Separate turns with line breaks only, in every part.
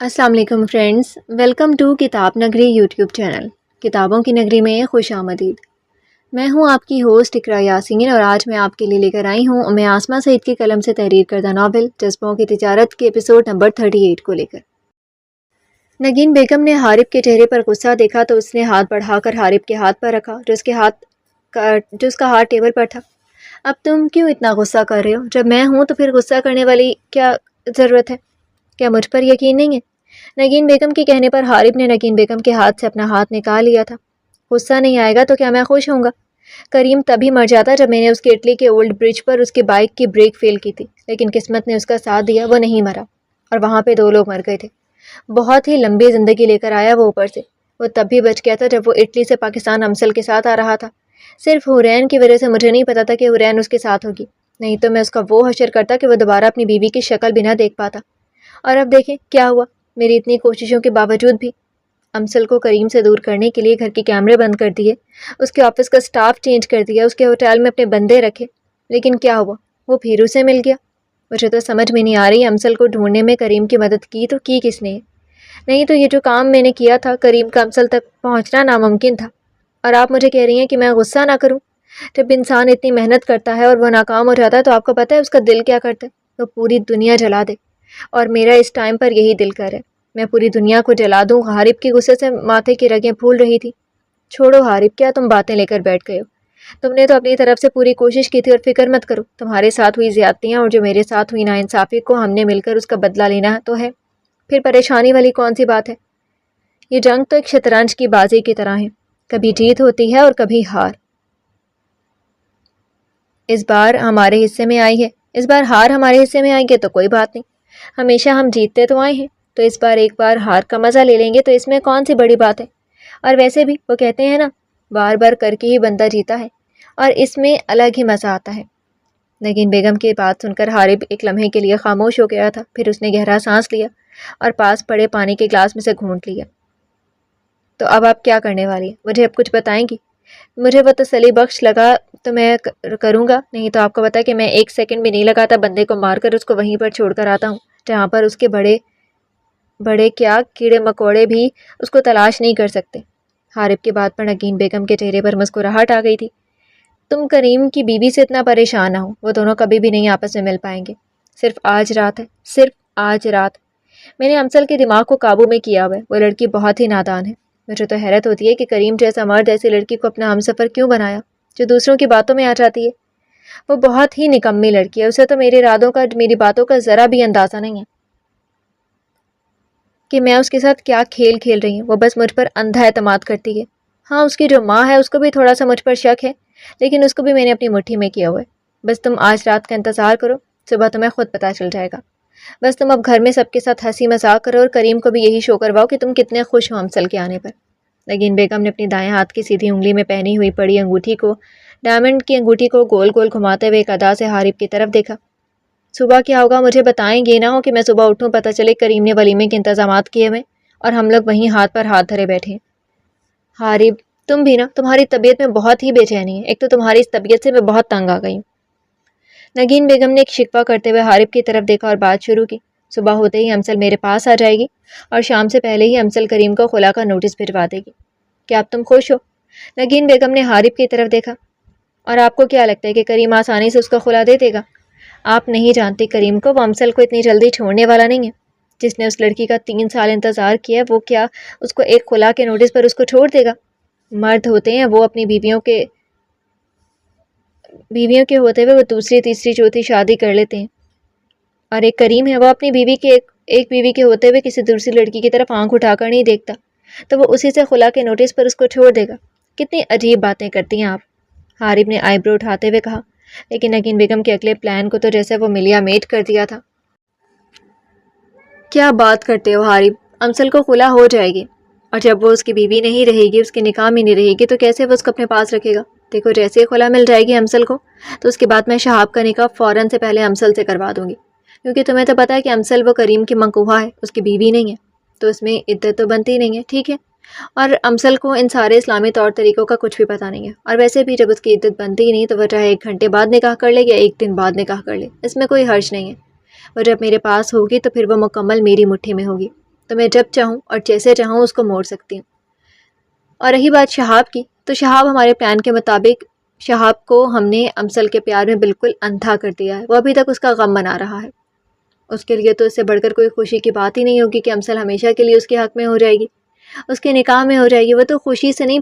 السلام علیکم friends, welcome to کتاب نگری یوٹیوب چینل۔ کتابوں کی نگری میں خوش آمدید۔ میں ہوں آپ کی ہوسٹ اقرا یاسین اور آج میں آپ کے لیے لے کر آئی ہوں میں آسماں سعید کی قلم سے تحریر کردہ ناول جذبوں کی تجارت کے ایپیسوڈ نمبر 38 کو لے کر۔ نگین بیگم نے حارب کے چہرے پر غصہ دیکھا تو اس نے ہاتھ بڑھا کر حارب کے ہاتھ پر رکھا جو اس کا ہاتھ ٹیبل پر تھا۔ اب تم کیوں اتنا غصہ کر رہے ہو؟ جب میں ہوں تو پھر غصہ کرنے والی کیا ضرورت ہے؟ کیا مجھ پر یقین نہیں ہے؟ نگین بیگم کے کہنے پر حارب نے نگین بیگم کے ہاتھ سے اپنا ہاتھ نکال لیا تھا۔ غصہ نہیں آئے گا تو کیا میں خوش ہوں گا؟ کریم تبھی مر جاتا جب میں نے اس کے اٹلی کے اولڈ برج پر اس کی بائک کی بریک فیل کی تھی، لیکن قسمت نے اس کا ساتھ دیا، وہ نہیں مرا اور وہاں پہ 2 لوگ مر گئے تھے۔ بہت ہی لمبی زندگی لے کر آیا وہ اوپر سے۔ وہ تب بھی بچ گیا تھا جب وہ اٹلی سے پاکستان امسل کے ساتھ آ رہا تھا۔ صرف حورین کی وجہ سے مجھے نہیں پتا تھا کہ حورین اس کے ساتھ ہوگی، نہیں تو میں اس کا وہ حشر کرتا کہ وہ دوبارہ اپنی بیوی کی شکل بھی نہ دیکھ پاتا۔ اور اب دیکھیں کیا ہوا، میری اتنی کوششوں کے باوجود بھی۔ امسل کو کریم سے دور کرنے کے لیے گھر کے کیمرے بند کر دیے، اس کے آفس کا سٹاف چینج کر دیا، اس کے ہوٹل میں اپنے بندے رکھے، لیکن کیا ہوا، وہ پھر اسے مل گیا۔ مجھے تو سمجھ میں نہیں آ رہی امسل کو ڈھونڈنے میں کریم کی مدد کی تو کی کس نے؟ نہیں تو یہ جو کام میں نے کیا تھا، کریم کا امسل تک پہنچنا ناممکن تھا، اور آپ مجھے کہہ رہی ہیں کہ میں غصہ نہ کروں؟ جب انسان اتنی محنت کرتا ہے اور وہ ناکام ہو جاتا ہے تو آپ کو پتہ ہے اس کا دل کیا کرتا ہے؟ وہ پوری دنیا جلا دے، اور میرا اس ٹائم پر یہی دل کر ہے، میں پوری دنیا کو جلا دوں۔ حارب کی غصے سے ماتھے کی رگیں پھول رہی تھی۔ چھوڑو حارب، کیا تم باتیں لے کر بیٹھ گئے ہو؟ تم نے تو اپنی طرف سے پوری کوشش کی تھی، اور فکر مت کرو، تمہارے ساتھ ہوئی زیادتیاں اور جو میرے ساتھ ہوئی ناانصافی کو ہم نے مل کر اس کا بدلہ لینا تو ہے۔ پھر پریشانی والی کون سی بات ہے؟ یہ جنگ تو ایک شطرنج کی بازی کی طرح ہے، کبھی جیت ہوتی ہے اور کبھی ہار۔ اس بار ہمارے حصے میں آئی ہے، اس بار ہار ہمارے حصے میں آئیں گے تو کوئی بات نہیں، ہمیشہ ہم جیتتے تو آئے ہیں، تو اس بار ایک بار ہار کا مزہ لے لیں گے تو اس میں کون سی بڑی بات ہے؟ اور ویسے بھی وہ کہتے ہیں نا، بار بار کر کے ہی بندہ جیتا ہے، اور اس میں الگ ہی مزہ آتا ہے۔ نگین بیگم کی بات سن کر حارب ایک لمحے کے لیے خاموش ہو گیا تھا، پھر اس نے گہرا سانس لیا اور پاس پڑے پانی کے گلاس میں سے گھونٹ لیا۔ تو اب آپ کیا کرنے والی ہیں؟ مجھے اب کچھ بتائیں گی؟ مجھے وہ تسلی بخش لگا تو میں کروں گا، نہیں تو آپ کو پتا ہے کہ میں 1 سیکنڈ بھی نہیں لگاتا بندے کو مار کر اس کو وہیں پر چھوڑ کر آتا ہوں جہاں پر اس کے بڑے کیا کیڑے مکوڑے بھی اس کو تلاش نہیں کر سکتے۔ حارب کی بات پر نگین بیگم کے چہرے پر مسکراہٹ آ گئی تھی۔ تم کریم کی بیوی سے اتنا پریشان نہ ہو، وہ دونوں کبھی بھی نہیں آپس میں مل پائیں گے، صرف آج رات ہے، صرف آج رات۔ میں نے امسل کے دماغ کو قابو میں کیا ہوا ہے، وہ لڑکی بہت ہی نادان ہے۔ مجھے تو حیرت ہوتی ہے کہ کریم جیسا مرد ایسی لڑکی کو اپنا ہمسفر کیوں بنایا جو دوسروں کی باتوں میں آ جاتی ہے۔ وہ بہت ہی نکمی لڑکی ہے، اسے تو میرے ارادوں کا، میری باتوں کا ذرا بھی اندازہ نہیں ہے کہ میں اس کے ساتھ کیا کھیل کھیل رہی ہوں۔ وہ بس مجھ پر اندھا اعتماد کرتی ہے۔ ہاں، اس کی جو ماں ہے اس کو بھی تھوڑا سا مجھ پر شک ہے، لیکن اس کو بھی میں نے اپنی مٹھی میں کیا ہوا ہے۔ بس تم آج رات کا انتظار کرو، صبح تمہیں خود پتہ چل جائے گا۔ بس تم اب گھر میں سب کے ساتھ ہنسی مذاق کرو اور کریم کو بھی یہی شو کرواؤ کہ تم کتنے خوش ہو امسل کے آنے پر۔ نگین بیگم نے اپنی دائیں ہاتھ کی سیدھی انگلی میں پہنی ہوئی بڑی انگوٹھی کو، ڈائمنڈ کی انگوٹھی کو گول گول گھماتے ہوئے ایک ادا سے حارب کی طرف دیکھا۔ صبح کیا ہوگا مجھے بتائیں گے، نہ ہو کہ میں صبح اٹھوں پتہ چلے کریم نے ولیمے کے انتظامات کیے ہوئے اور ہم لوگ وہیں ہاتھ پر ہاتھ دھرے بیٹھے ہیں۔ حارب، تم بھی نا، تمہاری طبیعت میں بہت ہی بے چینی ہے، ایک تو تمہاری اس طبیعت سے میں بہت تنگ آ گئی ہوں۔ نگین بیگم نے ایک شکوہ کرتے ہوئے حارب کی طرف دیکھا اور بات شروع کی۔ صبح ہوتے ہی امسل میرے پاس آ جائے گی اور شام سے پہلے ہی امسل کریم کو خلا کا نوٹس بھجوا دے گی۔ کیا اب تم خوش ہو؟ نگین بیگم نے حارب کی طرف دیکھا۔ اور آپ کو کیا لگتا ہے کہ کریم آسانی سے اس کو خلا دے دے گا؟ آپ نہیں جانتی کریم کو، وہ امسل کو اتنی جلدی چھوڑنے والا نہیں ہے۔ جس نے اس لڑکی کا 3 سال انتظار کیا، وہ کیا اس کو ایک خلا کے نوٹس پر اس کو چھوڑ دے گا؟ مرد ہوتے ہیں وہ اپنی بیویوں کے ہوتے ہوئے وہ دوسری تیسری چوتھی شادی کر لیتے ہیں، اور ایک کریم ہے وہ اپنی بیوی کے ایک بیوی کے ہوتے ہوئے کسی دوسری لڑکی کی طرف آنکھ اٹھا کر نہیں دیکھتا، تو وہ اسی سے خلا کے نوٹس پر اس کو چھوڑ دے گا۔ کتنی عجیب باتیں کرتی ہیں آپ، حارب نے آئی برو اٹھاتے ہوئے کہا، لیکن نگین بیگم کے اگلے پلان کو تو جیسے وہ ملیا میٹ کر دیا تھا۔ کیا بات کرتے ہو حارب، امسل کو خلا ہو جائے گی، اور جب وہ اس کی بیوی نہیں رہے گی، اس کے نکاح میں نہیں رہے گی، تو کیسے وہ اس کو اپنے پاس رکھے گا؟ دیکھو، جیسے خلا مل جائے گی امسل کو، تو اس کے بعد میں شہاب کا نکاح فوراً سے پہلے امسل سے کروا دوں گی، کیونکہ تمہیں تو پتہ ہے کہ امسل وہ کریم کی منقوہ ہے، اس کی بیوی نہیں ہے، تو اس میں عدت تو بنتی نہیں ہے، ٹھیک ہے؟ اور امسل کو ان سارے اسلامی طور طریقوں کا کچھ بھی پتہ نہیں ہے، اور ویسے بھی جب اس کی عدت بنتی ہی نہیں تو وہ چاہے 1 گھنٹے بعد نکاح کر لے یا 1 دن بعد نکاح کر لے، اس میں کوئی حرج نہیں ہے۔ وہ جب میرے پاس ہوگی تو پھر وہ مکمل میری مٹھی میں ہوگی، تو میں جب چاہوں اور جیسے چاہوں اس کو موڑ سکتی ہوں۔ اور رہی بات شہاب کی، تو شہاب ہمارے پلان کے مطابق، شہاب کو ہم نے امسل کے پیار میں بالکل اندھا کر دیا ہے۔ وہ ابھی تک اس کا غم منا رہا ہے۔ اس کے لیے تو اس سے بڑھ کر کوئی خوشی کی بات ہی نہیں ہوگی کہ امسل ہمیشہ کے لیے اس کے حق میں ہو جائے گی، اس کے نکاح میں ہو جائے گی۔ وہ تو خوشی سے نہیں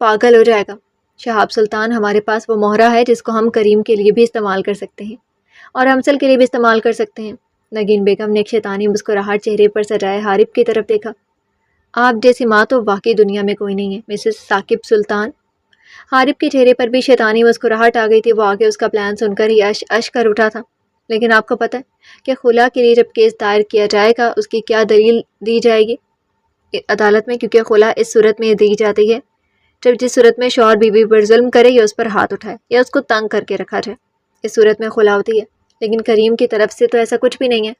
پاگل ہو جائے گا۔ شہاب سلطان ہمارے پاس وہ مہرہ ہے جس کو ہم کریم کے لیے بھی استعمال کر سکتے ہیں اور امسل کے لیے بھی استعمال کر سکتے ہیں۔ نگین بیگم نے ایک شیطانی مسکراہٹ چہرے پر سجائے حارب کی طرف دیکھا۔ آپ جیسی ماں تو واقعی دنیا میں کوئی نہیں ہے مسز ثاقب سلطان۔ حارب کے چہرے پر بھی شیطانی مسکراہٹ آ گئی تھی۔ وہ آگے اس کا پلان سن کر ہی اش کر اٹھا تھا۔ لیکن آپ کو پتہ ہے کہ خلا کے لیے جب کیس دائر کیا جائے گا اس کی کیا دلیل دی جائے گی عدالت میں؟ کیونکہ خلا اس صورت میں دی جاتی ہے جس صورت میں شوہر بیوی پر ظلم کرے یا اس پر ہاتھ اٹھائے یا اس کو تنگ کر کے رکھا جائے، اس صورت میں خلا ہوتی ہے۔ لیکن کریم کی طرف سے تو ایسا کچھ بھی نہیں ہے۔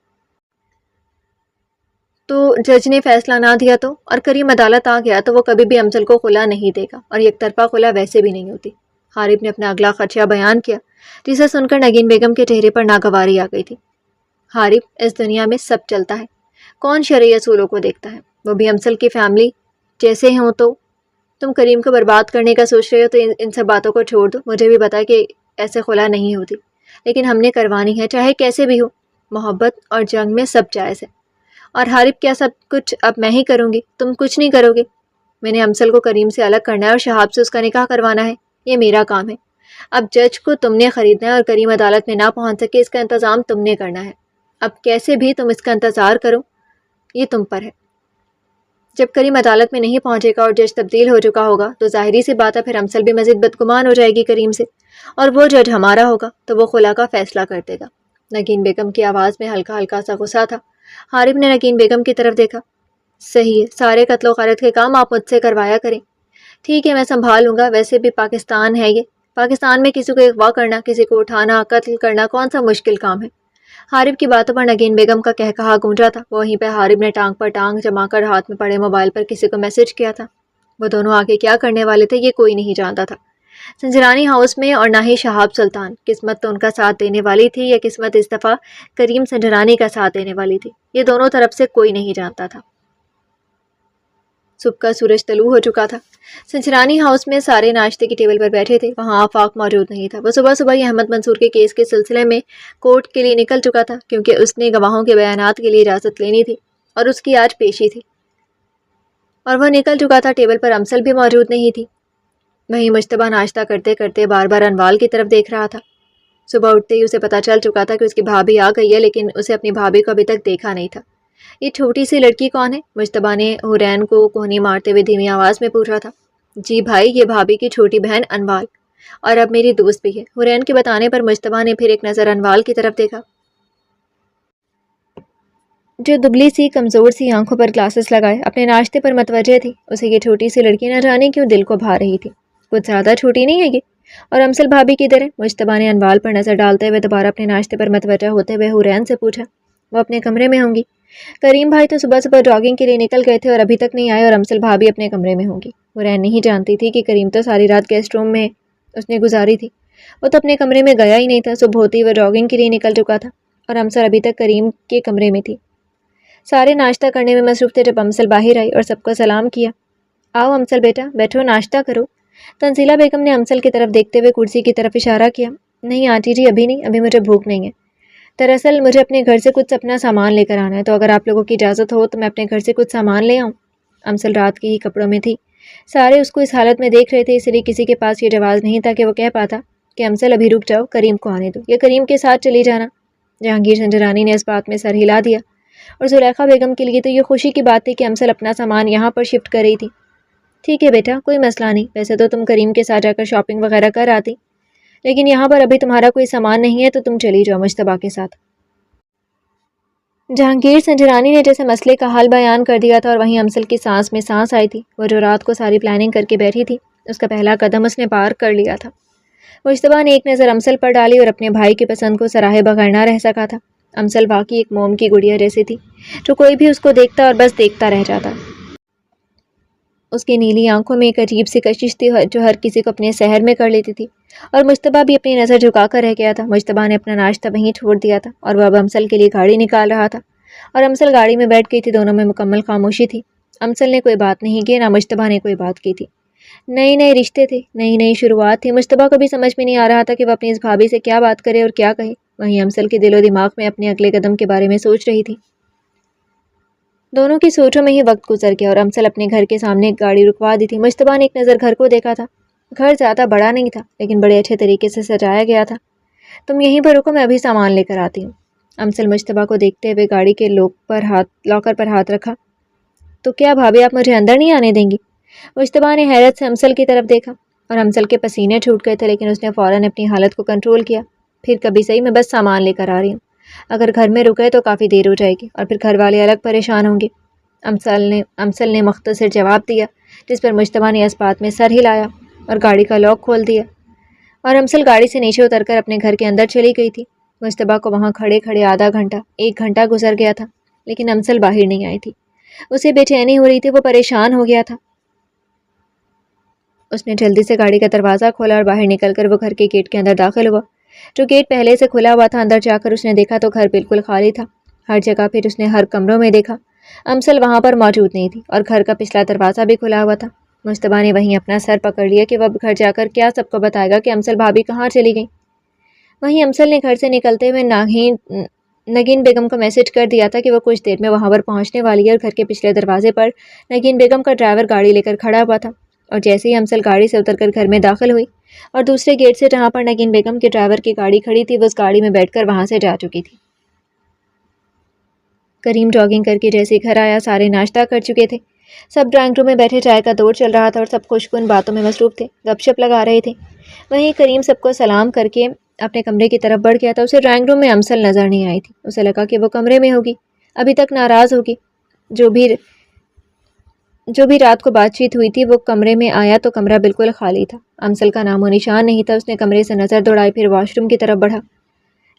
تو جج نے فیصلہ نہ دیا تو، اور کریم عدالت آ گیا تو وہ کبھی بھی امسل کو خلا نہیں دے گا، اور یک طرفہ خلا ویسے بھی نہیں ہوتی۔ حارب نے اپنا اگلا خدشہ بیان کیا، جسے سن کر نگین بیگم کے چہرے پر ناگواری آ گئی تھی۔ حارب، اس دنیا میں سب چلتا ہے، کون شرعی اصولوں کو دیکھتا ہے؟ وہ بھی امسل کی فیملی جیسے ہوں تو تم کریم کو برباد کرنے کا سوچ رہے ہو تو ان سب باتوں کو چھوڑ دو۔ مجھے بھی پتا کہ ایسے خلا نہیں ہوتی، لیکن ہم نے کروانی ہے چاہے کیسے بھی ہو۔ محبت اور جنگ میں سب جائز ہے۔ اور حارب، کیا سب کچھ اب میں ہی کروں گی؟ تم کچھ نہیں کرو گے؟ میں نے امسل کو کریم سے الگ کرنا ہے اور شہاب سے اس کا نکاح کروانا ہے، یہ میرا کام ہے۔ اب جج کو تم نے خریدنا ہے اور کریم عدالت میں نہ پہنچ سکے اس کا انتظام تم نے کرنا ہے۔ اب کیسے بھی تم اس کا انتظار کرو، یہ تم پر ہے۔ جب کریم عدالت میں نہیں پہنچے گا اور جج تبدیل ہو چکا ہوگا تو ظاہری سی بات ہے پھر امسل بھی مزید بدگمان ہو جائے گی کریم سے، اور وہ جج ہمارا ہوگا تو وہ خلا کا فیصلہ کر دے گا۔ نگین بیگم کی آواز میں ہلکا ہلکا سا غصہ تھا۔ حارب نے نگین بیگم کی طرف دیکھا۔ صحیح ہے، سارے قتل و غارت کے کام آپ مجھ سے کروایا کریں۔ ٹھیک ہے، میں سنبھال لوں گا۔ ویسے بھی پاکستان ہے یہ، پاکستان میں کسی کو اغوا کرنا، کسی کو اٹھانا، قتل کرنا کون سا مشکل کام ہے؟ حارب کی باتوں پر نگین بیگم کا کہا گونجا تھا۔ وہیں پہ حارب نے ٹانگ پر ٹانگ جما کر ہاتھ میں پڑے موبائل پر کسی کو میسج کیا تھا۔ وہ دونوں آگے کیا کرنے والے تھے یہ کوئی نہیں جانتا تھا، سنجرانی ہاؤس میں، اور نہ ہی شہاب سلطان۔ قسمت تو ان کا ساتھ دینے والی تھی یا قسمت اس دفعہ کریم سنجرانی کا ساتھ دینے والی تھی، یہ دونوں طرف سے کوئی نہیں جانتا تھا۔ صبح کا سورج طلوع ہو چکا تھا۔ سنجرانی ہاؤس میں سارے ناشتے کی ٹیبل پر بیٹھے تھے، وہاں آفاق موجود نہیں تھا۔ وہ صبح صبح ہی احمد منصور کے کیس کے سلسلے میں کورٹ کے لیے نکل چکا تھا، کیونکہ اس نے گواہوں کے بیانات کے لیے اجازت لینی تھی اور اس کی آج پیشی تھی، اور وہ نکل چکا تھا۔ ٹیبل پر امسل بھی موجود نہیں تھی۔ وہیں مجتبیٰ ناشتہ کرتے کرتے بار بار انوال کی طرف دیکھ رہا تھا۔ صبح اٹھتے ہی اسے پتہ چل چکا تھا کہ اس کی بھابھی آ گئی ہے، لیکن اسے اپنی بھابھی کو ابھی تک دیکھا نہیں تھا۔ یہ چھوٹی سی لڑکی کون ہے؟ مجتبیٰ نے حورین کو کوہنی مارتے ہوئے دھیمی آواز میں پوچھا تھا۔ جی بھائی، یہ بھابھی کی چھوٹی بہن انوال، اور اب میری دوست بھی ہے۔ حورین کے بتانے پر مجتبیٰ نے پھر ایک نظر انوال کی طرف دیکھا، جو دبلی سی کمزور سی آنکھوں پر گلاسز لگائے اپنے ناشتے پر متوجہ تھی۔ اسے یہ چھوٹی سی لڑکی نہ جانے کیوں دل کو بھا رہی تھی۔ کچھ زیادہ چھوٹی نہیں ہے یہ؟ اور امسل بھابھی کدھر ہے؟ مجتبیٰ نے انوال پر نظر ڈالتے ہوئے دوبارہ اپنے ناشتے پر متوجہ ہوتے ہوئے حورین سے پوچھا۔ وہ اپنے کمرے میں ہوں گی۔ کریم بھائی تو صبح صبح جاگنگ کے لیے نکل گئے تھے اور ابھی تک نہیں آئے، اور امسل بھابھی اپنے کمرے میں ہوں گی۔ حورین نہیں جانتی تھی کہ کریم تو ساری رات گیسٹ روم میں اس نے گزاری تھی، وہ تو اپنے کمرے میں گیا ہی نہیں تھا۔ صبح ہوتی وہ جاگنگ کے لیے نکل چکا تھا اور امسل ابھی تک کریم کے کمرے میں تھی۔ سارے ناشتہ کرنے میں مصروف تھے جب امسل باہر آئی اور سب کو سلام کیا۔ آؤ امسل بیٹا، بیٹھو، ناشتہ کرو۔ تنزیلہ بیگم نے امسل کی طرف دیکھتے ہوئے کرسی کی طرف اشارہ کیا۔ نہیں آنٹی جی، ابھی نہیں، ابھی مجھے بھوک نہیں ہے۔ دراصل مجھے اپنے گھر سے کچھ اپنا سامان لے کر آنا ہے، تو اگر آپ لوگوں کی اجازت ہو تو میں اپنے گھر سے کچھ سامان لے آؤں۔ امسل رات کی ہی کپڑوں میں تھی، سارے اس کو اس حالت میں دیکھ رہے تھے، اس لیے کسی کے پاس یہ جواز نہیں تھا کہ وہ کہہ پاتا کہ امسل ابھی رک جاؤ، کریم کو آنے دو، یا کریم کے ساتھ چلی جانا۔ جہانگیر سنجرانی نے اس بات میں سر ہلا دیا، اور زلیخا بیگم کے لیے تو یہ خوشی کی بات تھی کہ امسل اپنا سامان یہاں پر شفٹ کر رہی تھی۔ ٹھیک ہے بیٹا، کوئی مسئلہ نہیں، ویسے تو تم کریم کے ساتھ جا کر شاپنگ وغیرہ کر آتی، لیکن یہاں پر ابھی تمہارا کوئی سامان نہیں ہے تو تم چلی جاؤ مجتبیٰ کے ساتھ۔ جہانگیر سنجرانی نے جیسے مسئلے کا حل بیان کر دیا تھا، اور وہیں امسل کی سانس میں سانس آئی تھی۔ وہ جو رات کو ساری پلاننگ کر کے بیٹھی تھی، اس کا پہلا قدم اس نے پار کر لیا تھا۔ مجتبیٰ نے ایک نظر امسل پر ڈالی اور اپنے بھائی کی پسند کو سراہے بغیر نہ رہ سکا تھا۔ امسل واقعی ایک موم کی گڑیا جیسی تھی، جو کوئی بھی اس کو دیکھتا اور بس دیکھتا رہ جاتا۔ اس کی نیلی آنکھوں میں ایک عجیب سی کشش تھی جو ہر کسی کو اپنے سحر میں کر لیتی تھی، اور مجتبیٰ بھی اپنی نظر جھکا کر رہ گیا تھا۔ مجتبیٰ نے اپنا ناشتہ وہیں چھوڑ دیا تھا اور وہ اب امسل کے لیے گاڑی نکال رہا تھا، اور امسل گاڑی میں بیٹھ گئی تھی۔ دونوں میں مکمل خاموشی تھی۔ امسل نے کوئی بات نہیں کی، نہ مشتبہ نے کوئی بات کی تھی۔ نئے نئے رشتے تھے، نئی نئی شروعات تھی۔ مشتبہ کو بھی سمجھ میں نہیں آ رہا تھا کہ وہ اپنی اس بھابھی سے کیا بات کرے اور کیا کہے۔ وہیں امسل کے دل و دماغ میں اپنے اگلے قدم کے بارے میں سوچ رہی تھی۔ دونوں کی سوچوں میں ہی وقت گزر گیا اور امسل اپنے گھر کے سامنے گاڑی رکوا دی تھی۔ مشتبہ نے ایک نظر گھر کو دیکھا تھا۔ گھر زیادہ بڑا نہیں تھا، لیکن بڑے اچھے طریقے سے سجایا گیا تھا۔ تم یہیں پر رکو، میں ابھی سامان لے کر آتی ہوں۔ امسل مشتبہ کو دیکھتے ہوئے گاڑی کے لاکر پر ہاتھ رکھا۔ تو کیا بھابھی آپ مجھے اندر نہیں آنے دیں گی؟ مشتبہ نے حیرت سے امسل کی طرف دیکھا اور امسل کے پسینے چھوٹ گئے تھے، لیکن اس نے فوراً اپنی حالت کو کنٹرول کیا۔ پھر کبھی صحیح، میں بس سامان لے کر آ رہی ہوں۔ اگر گھر میں رکے تو کافی دیر ہو جائے گی اور پھر گھر والے الگ پریشان ہوں گے۔ امسل نے مختصر جواب دیا، جس پر مشتبہ نے اس بات میں سر ہلایا اور گاڑی کا لاک کھول دیا، اور امسل گاڑی سے نیچے اتر کر اپنے گھر کے اندر چلی گئی تھی۔ مشتبہ کو وہاں کھڑے کھڑے آدھا گھنٹہ، 1 گھنٹہ گزر گیا تھا، لیکن امسل باہر نہیں آئی تھی۔ اسے بے چینی ہو رہی تھی، وہ پریشان ہو گیا تھا۔ اس نے جلدی سے گاڑی کا دروازہ کھولا اور باہر نکل کر وہ گھر کے گیٹ کے اندر داخل ہوا۔ جو گیٹ پہلے سے کھلا ہوا تھا، اندر جا کر اس نے دیکھا تو گھر بالکل خالی تھا۔ ہر جگہ پھر اس نے ہر کمروں میں دیکھا، امسل وہاں پر موجود نہیں تھی، اور گھر کا پچھلا دروازہ بھی کھلا ہوا تھا۔ مشتبہ نے وہیں اپنا سر پکڑ لیا کہ وہ اب گھر جا کر کیا سب کو بتائے گا کہ امسل بھابھی کہاں چلی گئی۔ وہیں امسل نے گھر سے نکلتے ہوئے نگین بیگم کو میسج کر دیا تھا کہ وہ کچھ دیر میں وہاں پر پہنچنے والی ہے، اور گھر کے پچھلے دروازے پر نگین بیگم کا ڈرائیور گاڑی لے کر کھڑا ہوا تھا۔ اور جیسے ہی امسل گاڑی سے اتر کر گھر میں داخل ہوئی اور دوسرے گیٹ سے جہاں پر نگین بیگم کے ڈرائیور کی گاڑی کھڑی تھی، وہ اس گاڑی میں بیٹھ کر وہاں سے جا چکی تھی۔ کریم جاگنگ کر کے جیسے گھر آیا، سارے ناشتہ کر چکے تھے۔ سب ڈرائنگ روم میں بیٹھے چائے کا دور چل رہا تھا اور سب خوشگوار باتوں میں مصروف تھے، گپ شپ لگا رہے تھے۔ وہیں کریم سب کو سلام کر کے اپنے کمرے کی طرف بڑھ گیا تھا۔ اسے ڈرائنگ روم میں امسل نظر نہیں آئی تھی۔ اسے لگا کہ وہ کمرے میں ہوگی، ابھی تک ناراض ہوگی۔ جو بھی رات کو بات چیت ہوئی تھی، وہ کمرے میں آیا تو کمرہ بالکل خالی تھا، امسل کا نام و نشان نہیں تھا۔ اس نے کمرے سے نظر دوڑائی، پھر واش روم کی طرف بڑھا،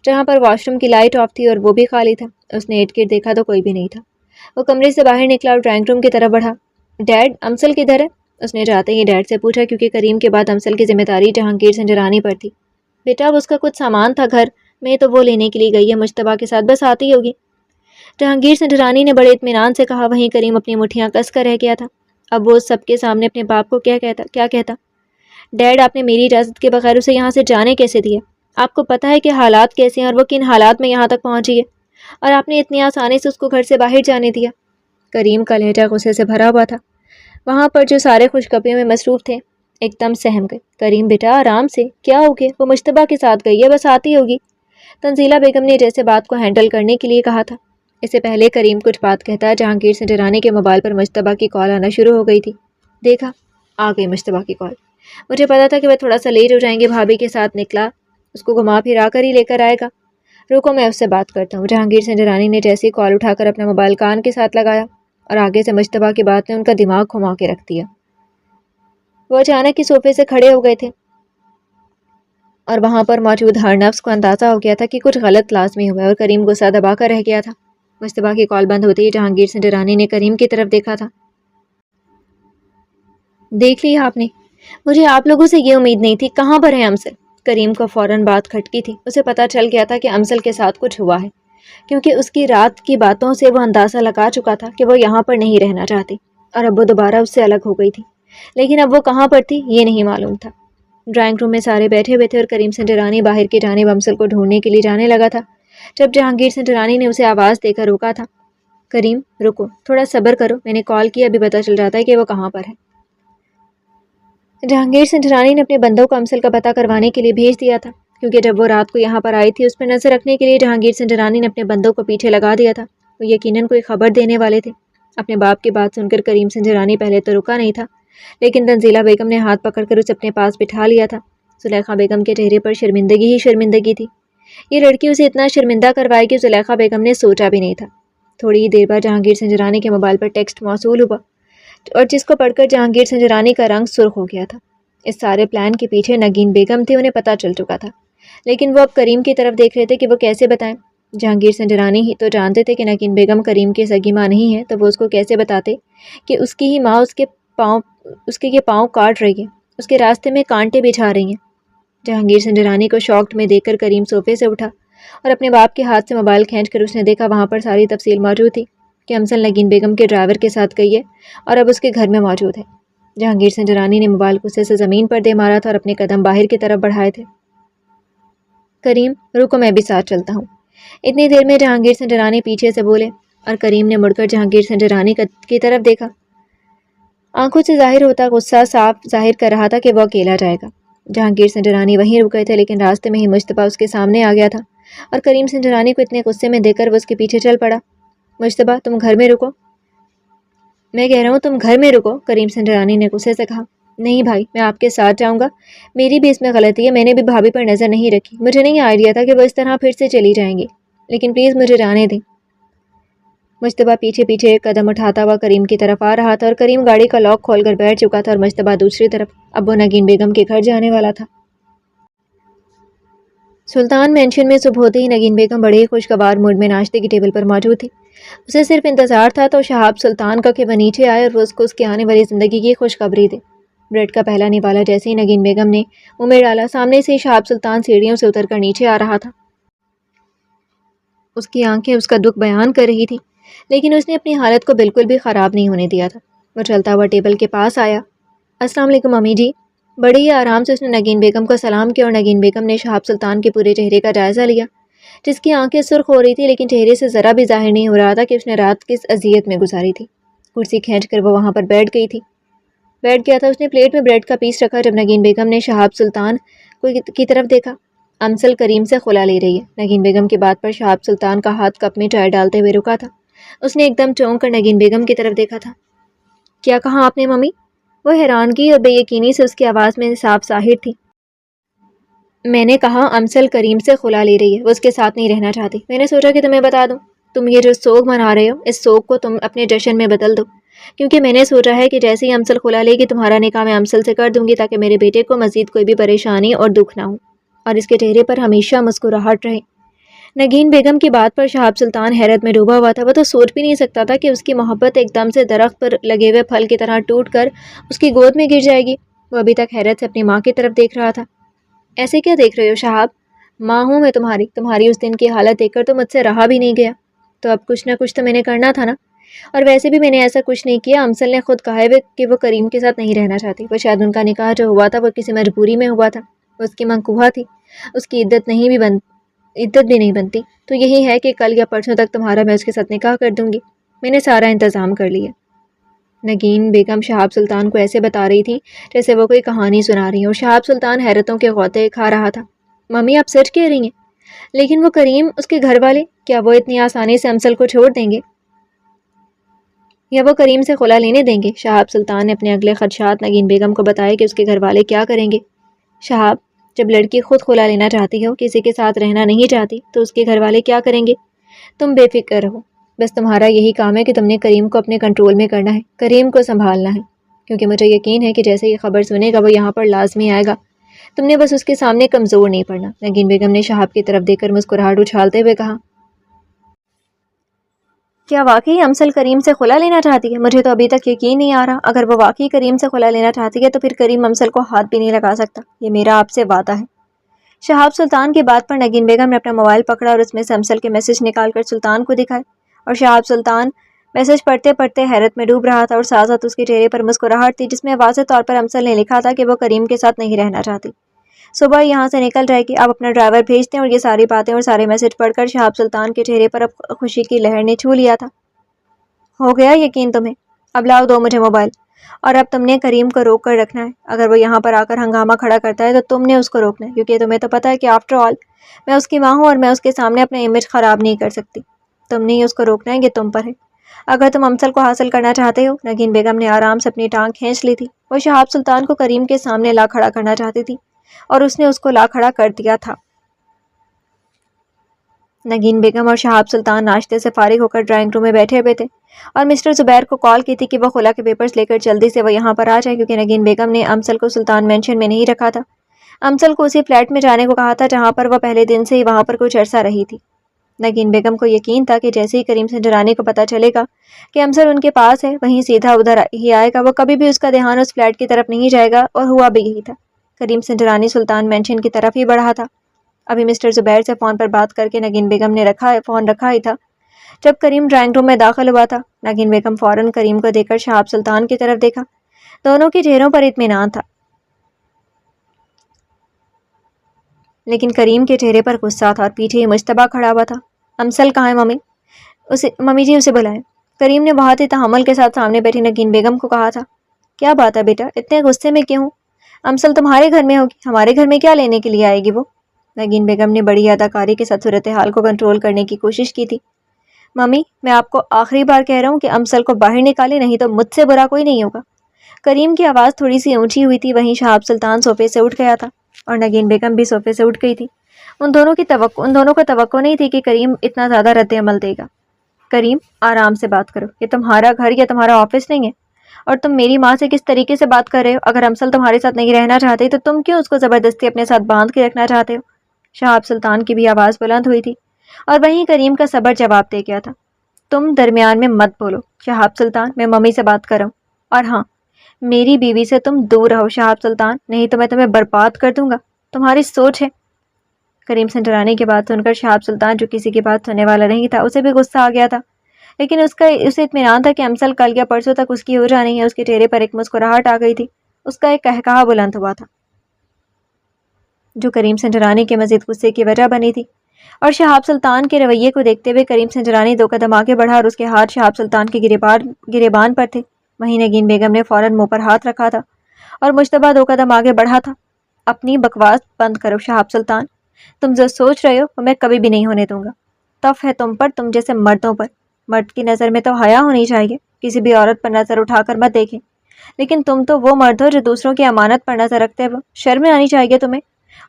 جہاں پر واش روم کی لائٹ آف تھی اور وہ بھی خالی تھا۔ اس نے ارد گرد دیکھا تو کوئی بھی نہیں تھا۔ وہ کمرے سے باہر نکلا اور ڈرائنگ روم کی طرف بڑھا۔ ڈیڈ، امسل کدھر ہے؟ اس نے جاتے ہی ڈیڈ سے پوچھا، کیونکہ کریم کے بعد امسل کی ذمہ داری جہانگیر سنجرانی پر تھی۔ بیٹا، اب اس کا کچھ سامان تھا گھر میں تو وہ لینے کے لیے گئی ہے مشتبہ کے ساتھ، بس آتی ہوگی، جہانگیر سنجرانی نے بڑے اطمینان سے کہا۔ وہیں کریم اپنی مٹھیاں کس کر رہ گیا تھا۔ اب وہ سب کے سامنے اپنے باپ کو کیا کہتا؟ ڈیڈ، آپ نے میری اجازت کے بغیر اسے یہاں سے جانے کیسے دیا؟ آپ کو پتہ ہے کہ حالات کیسے ہیں اور وہ کن حالات میں یہاں تک پہنچی ہے، اور آپ نے اتنی آسانی سے اس کو گھر سے باہر جانے دیا؟ کریم کا لہجہ غصے سے بھرا ہوا تھا۔ وہاں پر جو سارے خوشخبریوں میں مصروف تھے ایک دم سہم گئے۔ کریم بیٹا، آرام سے، کیا ہو گیا؟ وہ مشتبہ کے ساتھ گئی ہے، بس آتی ہوگی، تنزیلہ بیگم نے جیسے بات کو ہینڈل کرنے کے لیے کہا تھا۔ اس سے پہلے کریم کچھ بات کہتا، جہانگیر سنجرانی کے موبائل پر مشتبہ کی کال آنا شروع ہو گئی تھی۔ دیکھا، آ گئی مشتبہ کی کال۔ مجھے پتا تھا کہ وہ تھوڑا سا لیٹ ہو جائیں گے، بھابھی کے ساتھ نکلا، اس کو گھما پھرا کر ہی لے کر آئے گا۔ رکو، میں اس سے بات کرتا ہوں۔ جہانگیر سنجرانی نے جیسی کال اٹھا کر اپنا موبائل کان کے ساتھ لگایا اور آگے سے مشتبہ کی بات نے ان کا دماغ گھما کے رکھ دیا۔ وہ اچانک ہی صوفے سے کھڑے ہو گئے تھے اور وہاں پر موجود ہر نفس کو اندازہ ہو گیا تھا کہ کچھ غلط لازمی ہوا ہے، اور کریم غصہ دبا کر رہ گیا تھا۔ مشتبہ کی کال بند ہوتے ہی جہانگیر سنجرانی نے کریم کی طرف دیکھا تھا۔ دیکھ لیا آپ نے؟ مجھے آپ لوگوں سے یہ امید نہیں تھی۔ کہاں پر ہے امسل؟ کریم کو فوراً بات کھٹکی تھی۔ اسے پتہ چل گیا تھا کہ امسل کے ساتھ کچھ ہوا ہے، کیونکہ اس کی رات کی باتوں سے وہ اندازہ لگا چکا تھا کہ وہ یہاں پر نہیں رہنا چاہتی، اور اب وہ دوبارہ اس سے الگ ہو گئی تھی، لیکن اب وہ کہاں پر تھی یہ نہیں معلوم تھا۔ ڈرائنگ روم میں سارے بیٹھے ہوئے تھے اور کریم سنجرانی باہر کی جانب امسل کو ڈھونڈنے کے لیے جانے لگا تھا، جب جہانگیر سنجرانی نے اسے آواز دے کر روکا تھا۔ کریم، رکو، تھوڑا صبر کرو، میں نے کال کی، ابھی پتہ چل جاتا ہے کہ وہ کہاں پر ہے۔ جہانگیر سنجرانی نے اپنے بندوں کو امسل کا پتہ کروانے کے لیے بھیج دیا تھا، کیونکہ جب وہ رات کو یہاں پر آئی تھی اس پر نظر رکھنے کے لیے جہانگیر سنجرانی نے اپنے بندوں کو پیچھے لگا دیا تھا۔ وہ یقیناً کوئی خبر دینے والے تھے۔ اپنے باپ کی بات سن کر کریم سنجرانی پہلے تو رکا نہیں تھا، لیکن تنزیلہ بیگم نے ہاتھ پکڑ کر اسے اپنے پاس بٹھا لیا تھا۔ زلیخا بیگم کے چہرے پر شرمندگی ہی شرمندگی تھی۔ یہ لڑکی اسے اتنا شرمندہ کروائے گی، زلیخا بیگم نے سوچا بھی نہیں تھا۔ تھوڑی ہی دیر بعد جہانگیر سنجرانی کے موبائل پر ٹیکسٹ موصول ہوا، اور جس کو پڑھ کر جہانگیر سنجرانی کا رنگ سرخ ہو گیا تھا۔ اس سارے پلان کے پیچھے نگین بیگم تھی، انہیں پتہ چل چکا تھا، لیکن وہ اب کریم کی طرف دیکھ رہے تھے کہ وہ کیسے بتائیں۔ جہانگیر سنجرانی ہی تو جانتے تھے کہ نگین بیگم کریم کی سگی ماں نہیں ہے، تو وہ اس کو کیسے بتاتے کہ اس کی ہی ماں اس کے یہ پاؤں کاٹ رہی ہے، اس کے راستے میں کانٹے بچھا رہی ہیں۔ جہانگیر سنجرانی کو شاکڈ میں دیکھ کر کریم صوفے سے اٹھا اور اپنے باپ کے ہاتھ سے موبائل کھینچ کر اس نے دیکھا وہاں پر ساری تفصیل موجود تھی کہ امسل نگین بیگم کے ڈرائیور کے ساتھ گئی ہے اور اب اس کے گھر میں موجود ہے۔ جہانگیر سنجرانی نے موبائل غصے سے زمین پر دے مارا تھا اور اپنے قدم باہر کی طرف بڑھائے تھے۔ کریم رکو، میں بھی ساتھ چلتا ہوں۔ اتنی دیر میں جہانگیر سنجرانی پیچھے سے بولے اور کریم نے مڑ کر جہانگیر سنجرانی کی طرف دیکھا۔ آنکھوں سے ظاہر ہوتا غصہ صاف ظاہر کر رہا تھا کہ وہ اکیلا جائے گا۔ جہانگیر سنجرانی وہیں رک گئے تھے، لیکن راستے میں ہی مجتبیٰ اس کے سامنے آ گیا تھا اور کریم سنجرانی کو اتنے غصے میں دیکھ کر وہ اس کے پیچھے چل پڑا۔ مجتبیٰ تم گھر میں رکو، میں کہہ رہا ہوں تم گھر میں رکو، کریم سنجرانی نے غصے سے کہا۔ نہیں بھائی، میں آپ کے ساتھ جاؤں گا، میری بھی اس میں غلطی ہے، میں نے بھی بھابھی پر نظر نہیں رکھی، مجھے نہیں آئیڈیا تھا کہ وہ اس طرح پھر سے چلی جائیں گی، لیکن پلیز مجھے جانے دیں۔ مجتبیٰ پیچھے پیچھے ایک قدم اٹھاتا ہوا کریم کی طرف آ رہا تھا اور کریم گاڑی کا لاک کھول کر بیٹھ چکا تھا اور مجتبیٰ دوسری طرف۔ اب وہ نگین بیگم کے گھر جانے والا تھا۔ سلطان مینشن میں صبح ہوتے ہی نگین بیگم بڑے ہی خوشگوار موڈ میں ناشتے کی ٹیبل پر موجود تھی۔ اسے صرف انتظار تھا تو شہاب سلطان کا کہ وہ نیچے آئے اور وہ اس کو اس کی آنے والی زندگی کی خوشخبری دے۔ بریڈ کا پہلا نوالا جیسے ہی نگین بیگم نے منہ میں ڈالا، سامنے سے شہاب سلطان سیڑھیوں سے اتر کر نیچے آ رہا تھا۔ اس کی آنکھیں اس کا دکھ بیان کر رہی تھی، لیکن اس نے اپنی حالت کو بالکل بھی خراب نہیں ہونے دیا تھا۔ وہ چلتا ہوا ٹیبل کے پاس آیا۔ السلام علیکم امی جی۔ بڑے ہی آرام سے اس نے نگین بیگم کو سلام کیا اور نگین بیگم نے شہاب سلطان کے پورے چہرے کا جائزہ لیا، جس کی آنکھیں سرخ ہو رہی تھی لیکن چہرے سے ذرا بھی ظاہر نہیں ہو رہا تھا کہ اس نے رات کس اذیت میں گزاری تھی۔ کرسی کھینچ کر وہ وہاں پر بیٹھ گیا تھا۔ اس نے پلیٹ میں بریڈ کا پیس رکھا جب نگین بیگم نے شہاب سلطان کی طرف دیکھا۔ امسل کریم سے خلا لے رہی ہے۔ نگین بیگم کی بات پر شہاب سلطان کا ہاتھ کپ میں چائے ڈالتے ہوئے رکا تھا۔ اس نے ایک دم چونک کر نگین بیگم کی طرف دیکھا تھا۔ کیا کہا آپ نے ممی؟ وہ حیرانگی اور بے یقینی سے اس کی آواز میں صاف ظاہر تھی۔ میں نے کہا امسل کریم سے خلا لے رہی ہے، وہ اس کے ساتھ نہیں رہنا چاہتی۔ میں نے سوچا کہ تمہیں بتا دوں، تم یہ جو سوگ منا رہے ہو اس سوگ کو تم اپنے جشن میں بدل دو، کیونکہ میں نے سوچا ہے کہ جیسے ہی امسل خلا لے گی تمہارا نکاح میں امسل سے کر دوں گی تاکہ میرے بیٹے کو مزید کوئی بھی پریشانی اور دکھ نہ ہو اور اس کے چہرے پر ہمیشہ مسکراہٹ رہے۔ نگین بیگم کی بات پر شہاب سلطان حیرت میں ڈوبا ہوا تھا۔ وہ تو سوچ بھی نہیں سکتا تھا کہ اس کی محبت ایک دم سے درخت پر لگے ہوئے پھل کی طرح ٹوٹ کر اس کی گود میں گر جائے گی۔ وہ ابھی تک حیرت سے اپنی ماں کی طرف دیکھ رہا تھا۔ ایسے کیا دیکھ رہے ہو شہاب؟ ماں ہوں میں تمہاری اس دن کی حالت دیکھ کر تو مجھ سے رہا بھی نہیں گیا، تو اب کچھ نہ کچھ تو میں نے کرنا تھا نا، اور ویسے بھی میں نے ایسا کچھ نہیں کیا۔ امسل نے خود کہا ہے کہ وہ کریم کے ساتھ نہیں رہنا چاہتی۔ وہ شاید ان کا نکاح جو ہوا تھا وہ کسی مجبوری میں ہوا تھا، وہ اس کی منقوہ تھی، اس کی عدت بھی نہیں بنتی، تو یہی ہے کہ کل یا پرسوں تک تمہارا میں اس کے ساتھ نکاح کر دوں گی، میں نے سارا انتظام کر لیا۔ نگین بیگم شہاب سلطان کو ایسے بتا رہی تھی جیسے وہ کوئی کہانی سنا رہی ہو۔ شہاب سلطان حیرتوں کے غوطے کھا رہا تھا۔ ممی آپ سچ کہہ رہی ہیں؟ لیکن وہ کریم، اس کے گھر والے، کیا وہ اتنی آسانی سے امسل کو چھوڑ دیں گے یا وہ کریم سے خلا لینے دیں گے؟ شہاب سلطان نے اپنے اگلے خدشات نگین بیگم کو بتائے کہ اس کے گھر والے کیا کریں گے۔ شہاب، جب لڑکی خود خلا لینا چاہتی ہو، کسی کے ساتھ رہنا نہیں چاہتی، تو اس کے گھر والے کیا کریں گے؟ تم بے فکر رہو، بس تمہارا یہی کام ہے کہ تم نے کریم کو اپنے کنٹرول میں کرنا ہے، کریم کو سنبھالنا ہے، کیونکہ مجھے یقین ہے کہ جیسے یہ خبر سنے گا وہ یہاں پر لازمی آئے گا۔ تم نے بس اس کے سامنے کمزور نہیں پڑنا۔ نگین بیگم نے شہاب کی طرف دیکھ کر مسکراہٹ اچھالتے ہوئے کہا، کیا واقعی امسل کریم سے خلا لینا چاہتی ہے؟ مجھے تو ابھی تک یقین نہیں آ رہا۔ اگر وہ واقعی کریم سے خلا لینا چاہتی ہے تو پھر کریم امسل کو ہاتھ بھی نہیں لگا سکتا، یہ میرا آپ سے وعدہ ہے۔ شہاب سلطان کی بات پر نگین بیگم نے اپنا موبائل پکڑا اور اس میں سے امسل کے میسج نکال کر سلطان کو دکھائے، اور شہاب سلطان میسج پڑھتے پڑھتے حیرت میں ڈوب رہا تھا اور ساتھ ساتھ اس کے چہرے پر مسکراہٹ تھی جس میں واضح طور پر امسل نے لکھا تھا کہ وہ کریم کے ساتھ نہیں رہنا چاہتی، صبح یہاں سے نکل جائے گی، آپ اپنا ڈرائیور بھیج دیں۔ اور یہ ساری باتیں اور سارے میسج پڑھ کر شہاب سلطان کے چہرے پر اب خوشی کی لہر نے چھو لیا تھا۔ ہو گیا یقین تمہیں؟ اب لاؤ دو مجھے موبائل، اور اب تم نے کریم کو روک کر رکھنا ہے۔ اگر وہ یہاں پر آ کر ہنگامہ کھڑا کرتا ہے تو تم نے اس کو روکنا ہے، کیونکہ تمہیں تو پتہ ہے کہ آفٹر آل میں اس کی ماں ہوں اور میں اس کے سامنے اپنا امیج خراب نہیں کر سکتی۔ تم نے ہی اس کو روکنا ہے، یہ تم پر ہے۔ اگر تم امسل کو حاصل کرنا چاہتے ہو، نگین بیگم نے آرام سے اپنی ٹانگ کھینچ لی تھی، وہ شہاب سلطان کو کریم کے سامنے لا کھڑا کرنا چاہتی تھی اور اس نے اس کو لا کھڑا کر دیا تھا۔ نگین بیگم اور شہاب سلطان ناشتے سے فارغ ہو کر ڈرائنگ روم میں بیٹھے ہوئے تھے اور مسٹر زبیر کو کال کی تھی کہ وہ خلا کے پیپرز لے کر جلدی سے وہ یہاں پر آ جائے، کیونکہ نگین بیگم نے امسل کو سلطان مینشن میں نہیں رکھا تھا۔ امسل کو اسی فلیٹ میں جانے کو کہا تھا جہاں پر وہ پہلے دن سے ہی وہاں پر کچھ عرصہ رہی تھی۔ نگین بیگم کو یقین تھا کہ جیسے ہی کریم سنجرانی کو پتہ چلے گا کہ امسل ان کے پاس ہے، وہیں سیدھا ادھر ہی آئے گا، وہ کبھی بھی اس کا دھیان اس فلیٹ کی طرف نہیں جائے گا، اور ہوا بھی یہی تھا۔ کریم سنجرانی سلطان مینشن کی طرف ہی بڑھا تھا۔ ابھی مسٹر زبیر سے فون پر بات کر کے نگین بیگم نے فون رکھا ہی تھا جب کریم ڈرائنگ روم میں داخل ہوا تھا۔ نگین بیگم فوراً کریم کو دیکھ کر شہاب سلطان کی طرف دیکھا۔ دونوں کے چہروں پر اطمینان تھا، لیکن کریم کے چہرے پر غصہ تھا اور پیچھے ہی مجتبیٰ کھڑا ہوا تھا۔ امسل کہاں ہے ممی؟ ممی جی اسے بلائیں۔ کریم نے بہت ہی تحمل کے ساتھ سامنے بیٹھی نگین بیگم کو کہا تھا۔ کیا بات ہے بیٹا، اتنے غصے میں کیوں؟ امسل تمہارے گھر میں ہوگی، ہمارے گھر میں کیا لینے کے لیے آئے گی وہ؟ نگین بیگم نے بڑی اداکاری کے ساتھ صورتحال کو کنٹرول کرنے کی کوشش کی تھی۔ ممی میں آپ کو آخری بار کہہ رہا ہوں کہ امسل کو باہر نکالے، نہیں تو مجھ سے برا کوئی نہیں ہوگا۔ کریم کی آواز تھوڑی سی اونچی ہوئی تھی، وہیں شہاب سلطان صوفے سے اٹھ گیا تھا اور نگین بیگم بھی صوفے سے اٹھ گئی تھی۔ ان دونوں کو توقع نہیں تھی کہ کریم اتنا زیادہ رد عمل دے گا۔ کریم آرام سے بات کرو، یہ تمہارا گھر یا تمہارا آفس نہیں ہے، اور تم میری ماں سے کس طریقے سے بات کر رہے ہو؟ اگر امسل تمہارے ساتھ نہیں رہنا چاہتے تو تم کیوں اس کو زبردستی اپنے ساتھ باندھ کے رکھنا چاہتے ہو؟ شہاب سلطان کی بھی آواز بلند ہوئی تھی اور وہیں کریم کا صبر جواب دے گیا تھا۔ تم درمیان میں مت بولو شہاب سلطان، میں ممی سے بات کر رہا ہوں، اور ہاں میری بیوی سے تم دور رہو شہاب سلطان، نہیں تو میں تمہیں برباد کر دوں گا۔ تمہاری سوچ ہے۔ کریم سنجرانی کی بات سن کر شہاب سلطان، جو کسی کی بات سننے والا نہیں تھا، اسے بھی غصہ آ گیا تھا، لیکن اسے اطمینان تھا کہ امسل کل یا پرسوں تک اس کی ہو جانی ہے۔ اس کے چہرے پر ایک مسکراہٹ آ گئی تھی، اس کا ایک قہقہہ بلند ہوا تھا جو کریم سنجرانی کے مزید غصے کی وجہ بنی تھی، اور شہاب سلطان کے رویے کو دیکھتے ہوئے کریم سنجرانی 2 قدم آگے بڑھا اور اس کے ہاتھ شہاب سلطان کے گریبان پر تھے۔ وہیں نگین بیگم نے فوراً منہ پر ہاتھ رکھا تھا اور مجتبیٰ 2 قدم آگے بڑھا تھا۔ اپنی بکواس بند کرو شہاب سلطان، تم جو سوچ رہے ہو وہ میں کبھی بھی نہیں ہونے دوں گا۔ تف ہے تم پر، تم جیسے مردوں پر۔ مرد کی نظر میں تو حیا ہونی چاہیے، کسی بھی عورت پر نظر اٹھا کر مت دیکھیں، لیکن تم تو وہ مرد ہو جو دوسروں کی امانت پر نظر رکھتے ہو۔ شرم آنی چاہیے تمہیں،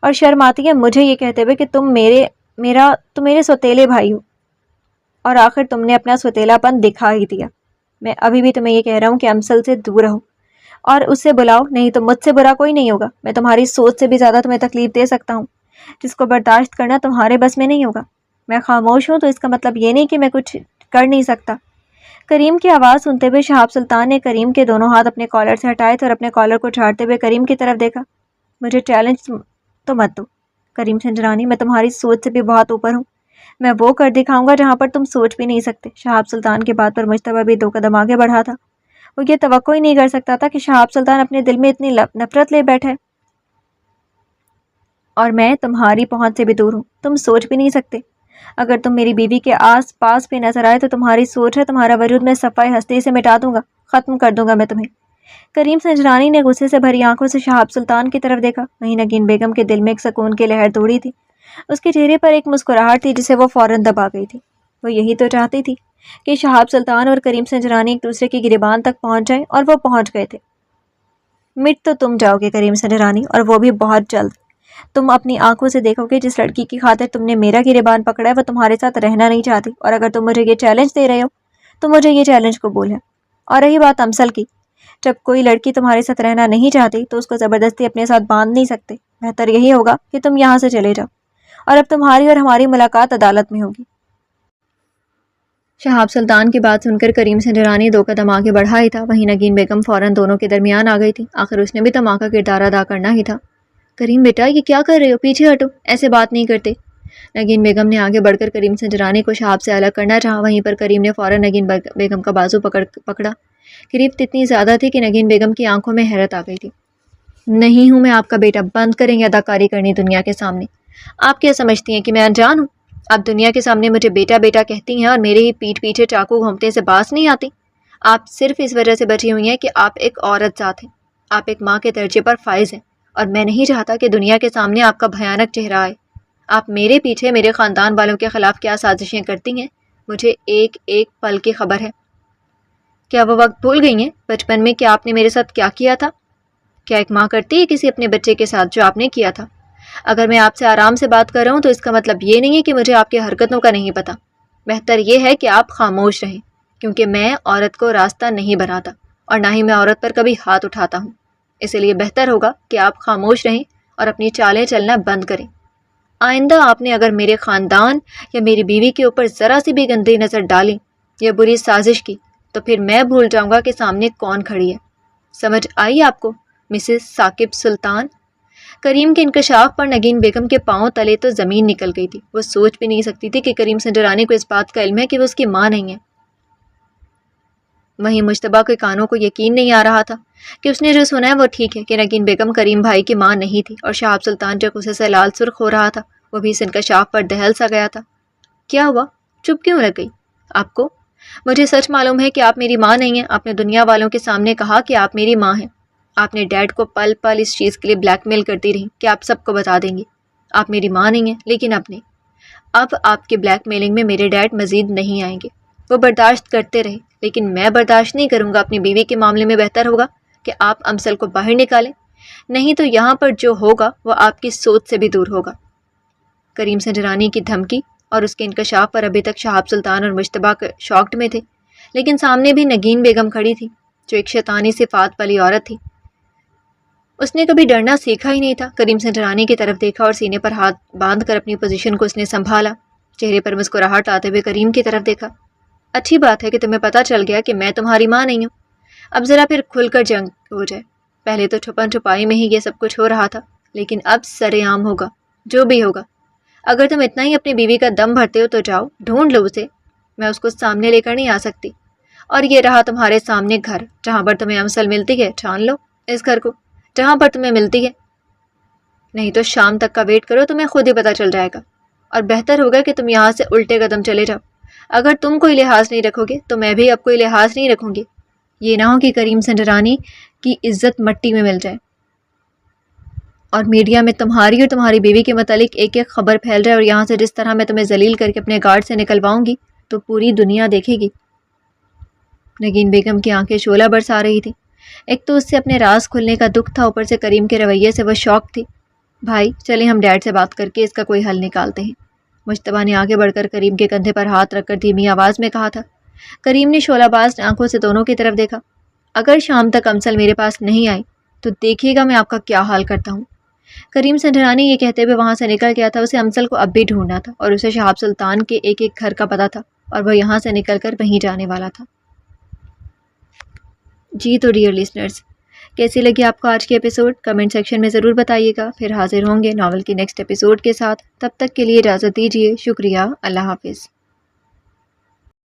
اور شرم آتی ہے مجھے یہ کہتے ہوئے کہ تم میرے سوتیلے بھائی ہو، اور آخر تم نے اپنا سوتیلا پن دکھا ہی دیا۔ میں ابھی بھی تمہیں یہ کہہ رہا ہوں کہ امسل سے دور رہو اور اس سے بلاؤ، نہیں تو مجھ سے برا کوئی نہیں ہوگا۔ میں تمہاری سوچ سے بھی زیادہ تمہیں تکلیف دے سکتا ہوں، جس کو برداشت کرنا تمہارے بس میں نہیں ہوگا۔ میں خاموش ہوں تو اس کا مطلب یہ نہیں کہ میں کچھ کر نہیں سکتا۔ کریم کی آواز سنتے ہوئے شہاب سلطان نے کریم کے دونوں ہاتھ اپنے کالر سے ہٹائے تھے اور اپنے کالر کو جھاڑتے ہوئے کریم کی طرف دیکھا۔ مجھے چیلنج تو مت دو کریم سنجرانی، میں تمہاری سوچ سے بھی بہت اوپر ہوں۔ میں وہ کر دکھاؤں گا جہاں پر تم سوچ بھی نہیں سکتے۔ شہاب سلطان کی بات پر مجتبیٰ بھی 2 قدم آگے بڑھا تھا۔ وہ یہ توقع ہی نہیں کر سکتا تھا کہ شہاب سلطان اپنے دل میں اتنی نفرت لے بیٹھے، اور میں تمہاری پہنچ سے بھی دور ہوں، تم سوچ بھی نہیں سکتے۔ اگر تم میری بیوی کے آس پاس بھی نظر آئے تو تمہاری سوچ ہے، تمہارا وجود میں صفحہ ہستی سے مٹا دوں گا، ختم کر دوں گا میں تمہیں۔ کریم سنجرانی نے غصے سے بھری آنکھوں سے شہاب سلطان کی طرف دیکھا۔ وہیں نگین بیگم کے دل میں ایک سکون کی لہر دوڑی تھی، اس کے چہرے پر ایک مسکراہٹ تھی جسے وہ فوراً دبا گئی تھی۔ وہ یہی تو چاہتی تھی کہ شہاب سلطان اور کریم سنجرانی ایک دوسرے کی گریبان تک پہنچ جائیں، اور وہ پہنچ گئے تھے۔ مٹ تو تم جاؤ گے کریم سنجرانی، اور وہ بھی بہت جلد۔ تم اپنی آنکھوں سے دیکھو گے جس لڑکی کی خاطر تم نے میرا گریبان پکڑا ہے وہ تمہارے ساتھ رہنا نہیں چاہتی، اور اگر تم مجھے یہ چیلنج دے رہے ہو تو مجھے یہ چیلنج قبول ہے۔ اور رہی بات امسل کی، جب کوئی لڑکی تمہارے ساتھ رہنا نہیں چاہتی تو اس کو زبردستی اپنے ساتھ باندھ نہیں سکتے۔ بہتر یہی ہوگا کہ تم یہاں سے چلے جاؤ، اور اب تمہاری اور ہماری ملاقات عدالت میں ہوگی۔ شہاب سلطان کی بات سن کر کریم سنجرانی 2 قدم آگے بڑھا ہی تھا، وہیں نگین بیگم فوراً دونوں کے درمیان آ گئی تھی۔ آخر اس نے بھی تو ماں کا کردار ادا کرنا ہی تھا۔ کریم بیٹا یہ کیا کر رہے ہو؟ پیچھے ہٹو، ایسے بات نہیں کرتے۔ نگین بیگم نے آگے بڑھ کر کریم سنجرانی کو شہاب سے الگ کرنا چاہا، وہیں پر کریم نے فوراً نگین بیگم کا بازو پکڑا۔ گرفت اتنی زیادہ تھی کہ نگین بیگم کی آنکھوں میں حیرت آ گئی تھی۔ نہیں ہوں میں آپ کا بیٹا، بند کریں گے اداکاری کرنی دنیا کے سامنے۔ آپ کیا سمجھتی ہیں کہ میں انجان ہوں؟ آپ دنیا کے سامنے مجھے بیٹا بیٹا کہتی ہیں اور میرے ہی پیٹھ پیچھے چاقو گھومتے سے باز نہیں آتی۔ آپ صرف اس وجہ سے بچی ہوئی ہیں کہ آپ ایک عورت ذات ہیں، آپ ایک ماں کے درجے پر فائز ہیں، اور میں نہیں چاہتا کہ دنیا کے سامنے آپ کا بھیانک چہرہ آئے۔ آپ میرے پیچھے میرے خاندان والوں کے خلاف کیا سازشیں کرتی ہیں مجھے ایک ایک پل کی خبر ہے۔ کیا وہ وقت بھول گئی ہیں بچپن میں کہ آپ نے میرے ساتھ کیا کیا تھا؟ کیا ایک ماں کرتی ہے کسی اپنے بچے کے ساتھ جو آپ نے کیا تھا؟ اگر میں آپ سے آرام سے بات کر رہا ہوں تو اس کا مطلب یہ نہیں ہے کہ مجھے آپ کی حرکتوں کا نہیں پتہ۔ بہتر یہ ہے کہ آپ خاموش رہیں، کیونکہ میں عورت کو راستہ نہیں بناتا اور نہ ہی میں عورت پر کبھی ہاتھ اٹھاتا ہوں۔ اس لیے بہتر ہوگا کہ آپ خاموش رہیں اور اپنی چالیں چلنا بند کریں۔ آئندہ آپ نے اگر میرے خاندان یا میری بیوی کے اوپر ذرا سی بھی گندی نظر ڈالی یا بری سازش کی تو پھر میں بھول جاؤں گا کہ سامنے کون کھڑی ہے۔ سمجھ آئی آپ کو مسز ثاقب سلطان؟ کریم کے انکشاف پر نگین بیگم کے پاؤں تلے تو زمین نکل گئی تھی۔ وہ سوچ بھی نہیں سکتی تھی کہ کریم سنجرانی کو اس بات کا علم ہے کہ وہ اس کی ماں نہیں ہے۔ وہیں مشتبہ کے کانوں کو یقین نہیں آ رہا تھا کہ اس نے جو سنا ہے وہ ٹھیک ہے، کہ نگین بیگم کریم بھائی کی ماں نہیں تھی، اور شہاب سلطان جو غصے سے لال سرخ ہو رہا تھا وہ بھی اس انکشاف پر دہل سا گیا تھا۔ کیا ہوا؟ چپ کیوں رہ گئی؟ آپ کو؟ مجھے سچ معلوم ہے کہ آپ میری ماں نہیں ہیں۔ آپ نے دنیا والوں کے سامنے کہا کہ آپ میری ماں ہیں۔ آپ نے ڈیڈ کو پل پل اس چیز کے لیے بلیک میل کرتی رہی کہ آپ سب کو بتا دیں گے آپ میری ماں نہیں ہیں، لیکن اب آپ کی بلیک میلنگ میں میرے ڈیڈ مزید نہیں آئیں گے۔ وہ برداشت کرتے رہے، لیکن میں برداشت نہیں کروں گا۔ اپنی بیوی کے معاملے میں بہتر ہوگا کہ آپ امسل کو باہر نکالیں، نہیں تو یہاں پر جو ہوگا وہ آپ کی سوچ سے بھی دور ہوگا۔ کریم سنجرانی کی دھمکی اور اس کے انکشاف پر ابھی تک شہاب سلطان اور مشتبہ شاکڈ میں تھے، لیکن سامنے بھی نگین بیگم کھڑی تھی جو ایک شیطانی صفات والی عورت تھی۔ اس نے کبھی ڈرنا سیکھا ہی نہیں تھا۔ کریم سنجرانی کی طرف دیکھا اور سینے پر ہاتھ باندھ کر اپنی پوزیشن کو اس نے سنبھالا۔ چہرے پر مسکراہٹ آتے ہوئے کریم کی طرف دیکھا۔ اچھی بات ہے کہ تمہیں پتہ چل گیا کہ میں تمہاری ماں نہیں ہوں۔ اب ذرا پھر کھل کر جنگ ہو جائے۔ پہلے تو چھپن چھپائی میں ہی یہ سب کچھ ہو رہا تھا، لیکن اب سرے عام ہوگا، جو بھی ہوگا۔ اگر تم اتنا ہی اپنی بیوی کا دم بھرتے ہو تو جاؤ ڈھونڈ لو اسے، میں اس کو سامنے لے کر نہیں آ سکتی۔ اور یہ رہا تمہارے سامنے گھر، جہاں پر تمہیں امسل ملتی ہے، ٹھان لو اس گھر کو جہاں پر تمہیں ملتی ہے، نہیں تو شام تک کا ویٹ کرو، تمہیں خود ہی پتہ چل جائے گا۔ اور بہتر ہوگا کہ تم یہاں سے الٹے قدم چلے جاؤ۔ اگر تم کوئی لحاظ نہیں رکھو گے تو میں بھی اب کوئی لحاظ نہیں رکھوں گی۔ یہ نہ ہو کہ کریم سنجرانی کی عزت مٹی میں مل جائے اور میڈیا میں تمہاری اور تمہاری بیوی کے متعلق ایک ایک خبر پھیل جائے، اور یہاں سے جس طرح میں تمہیں ذلیل کر کے اپنے گارڈ سے نکلواؤں گی تو پوری دنیا دیکھے گی۔ نگین بیگم کی آنکھیں شعلہ برسا رہی تھی۔ ایک تو اس سے اپنے راز کھلنے کا دکھ تھا، اوپر سے کریم کے رویے سے وہ شوق تھی۔ بھائی چلیں ہم ڈیڈ سے بات کر کے اس کا کوئی حل نکالتے ہیں۔ مشتبہ نے آگے بڑھ کر کریم کے کندھے پر ہاتھ رکھ کر دھیمی آواز میں کہا تھا۔ کریم نے شعلہ باز آنکھوں سے دونوں کی طرف دیکھا۔ اگر شام تک امسل میرے پاس نہیں آئی تو دیکھیے گا میں آپ کا کیا حال کرتا ہوں۔ کریم سنجرانی یہ کہتے ہوئے وہاں سے نکل گیا تھا۔ اسے امسل کو اب بھی ڈھونڈنا تھا، اور اسے شہاب سلطان کے ایک ایک گھر کا پتہ تھا، اور وہ یہاں سے نکل کر وہیں جانے والا تھا۔ جی تو ڈیئر لسنرز، کیسی لگی آپ کو آج کی ایپیسوڈ؟ کمنٹ سیکشن میں ضرور بتائیے گا۔ پھر حاضر ہوں گے ناول کی نیکسٹ ایپیسوڈ کے ساتھ۔ تب تک کے لیے اجازت دیجیے۔ شکریہ، اللہ حافظ۔